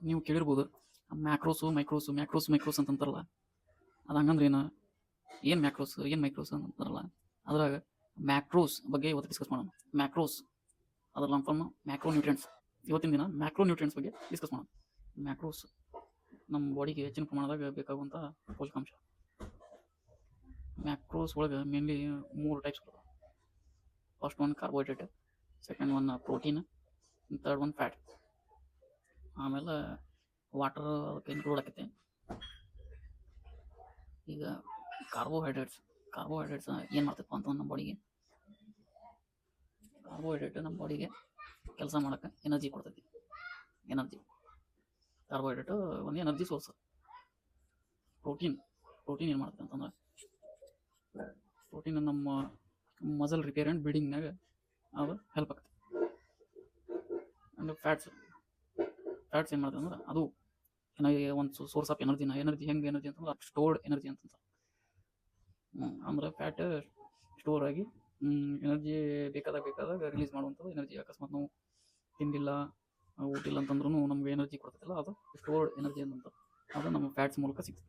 ನೀವು ಕೇಳಿರ್ಬೋದು ಮ್ಯಾಕ್ರೋಸು ಮೈಕ್ರೋಸು ಮ್ಯಾಕ್ರೋಸ್ ಮೈಕ್ರೋಸ್ ಅಂತಂತಾರಲ್ಲ, ಅದು ಹಂಗಂದ್ರೆ ಏನು ಮ್ಯಾಕ್ರೋಸ್ ಏನು ಮೈಕ್ರೋಸ್ ಅಂತಾರಲ್ಲ, ಅದ್ರಾಗ ಮ್ಯಾಕ್ರೋಸ್ ಬಗ್ಗೆ ಇವತ್ತು ಡಿಸ್ಕಸ್ ಮಾಡೋಣ. ಮ್ಯಾಕ್ರೋಸ್ ಅದ್ರ ಲಾಂಗ್ ಫಾರ್ಮ್ ಮ್ಯಾಕ್ರೋ ನ್ಯೂಟ್ರಿಯೆಂಟ್ಸ್. ಇವತ್ತಿನ ದಿನ ಮ್ಯಾಕ್ರೋ ನ್ಯೂಟ್ರಿಯೆಂಟ್ಸ್ ಬಗ್ಗೆ ಡಿಸ್ಕಸ್ ಮಾಡೋಣ. ಮ್ಯಾಕ್ರೋಸ್ ನಮ್ಮ ಬಾಡಿಗೆ ಹೆಚ್ಚಿನ ಪ್ರಮಾಣದಾಗ ಬೇಕಾಗುವಂಥ ಪೋಷಕಾಂಶ. ಮ್ಯಾಕ್ರೋಸ್ ಒಳಗೆ ಮೇನ್ಲಿ 3 ಟೈಪ್ಸ್ ಬರ್ತವೆ. First one carbohydrate, second one protein, third one fat. ಆಮೇಲೆ ವಾಟರ್ ಅದಕ್ಕೆ ಇನ್ಕ್ಲೂಡ್ ಆಕೈತೆ. ಈಗ ಕಾರ್ಬೋಹೈಡ್ರೇಟ್ಸ್ ಏನು ಮಾಡ್ತೈತಪ್ಪ ಅಂತ ನಮ್ಮ ಬಾಡಿಗೆ, ಕಾರ್ಬೋಹೈಡ್ರೇಟ್ ನಮ್ಮ ಬಾಡಿಗೆ ಕೆಲಸ ಮಾಡೋಕ್ಕೆ ಎನರ್ಜಿ ಕೊಡ್ತೈತಿ. ಕಾರ್ಬೋಹೈಡ್ರೇಟ್ ಒಂದು ಎನರ್ಜಿ ಸೋರ್ಸ್. ಪ್ರೋಟೀನ್ ಏನು ಮಾಡ್ತೈತೆ ಅಂತಂದ್ರೆ, ಪ್ರೋಟೀನ್ ನಮ್ಮ ಮಸಲ್ ರಿಪೇರ್ ಆ್ಯಂಡ್ ಬಿಲ್ಡಿಂಗ್ನಾಗ ಅದು ಹೆಲ್ಪ್ ಆಗ್ತದೆ. ಆ್ಯಂಡ್ ಫ್ಯಾಟ್ಸ್ ಏನು ಮಾಡ್ತದೆ ಅಂದ್ರೆ, ಅದು ಒಂದು ಸೋರ್ಸ್ ಆಫ್ ಎನರ್ಜಿ ಹೆಂಗೆ ಎನರ್ಜಿ ಅಂತಂದ್ರೆ ಸ್ಟೋರ್ಡ್ ಎನರ್ಜಿ ಅಂತಂತ. ಅಂದ್ರೆ ಫ್ಯಾಟ್ ಸ್ಟೋರ್ ಆಗಿ ಎನರ್ಜಿ ಬೇಕಾದಾಗ ರಿಲೀಸ್ ಮಾಡುವಂಥದ್ದು ಎನರ್ಜಿ. ಅಕಸ್ಮಾತ್ ನಾವು ತಿಂದಿಲ್ಲ ಊಟ ಇಲ್ಲ ಅಂತಂದ್ರೂ ನಮ್ಗೆ ಎನರ್ಜಿ ಕೊಡ್ತೈತಲ್ಲ, ಅದು ಸ್ಟೋರ್ಡ್ ಎನರ್ಜಿ ಅಂತ. ಅದು ನಮ್ಮ ಫ್ಯಾಟ್ಸ್ ಮೂಲಕ ಸಿಗ್ತದೆ.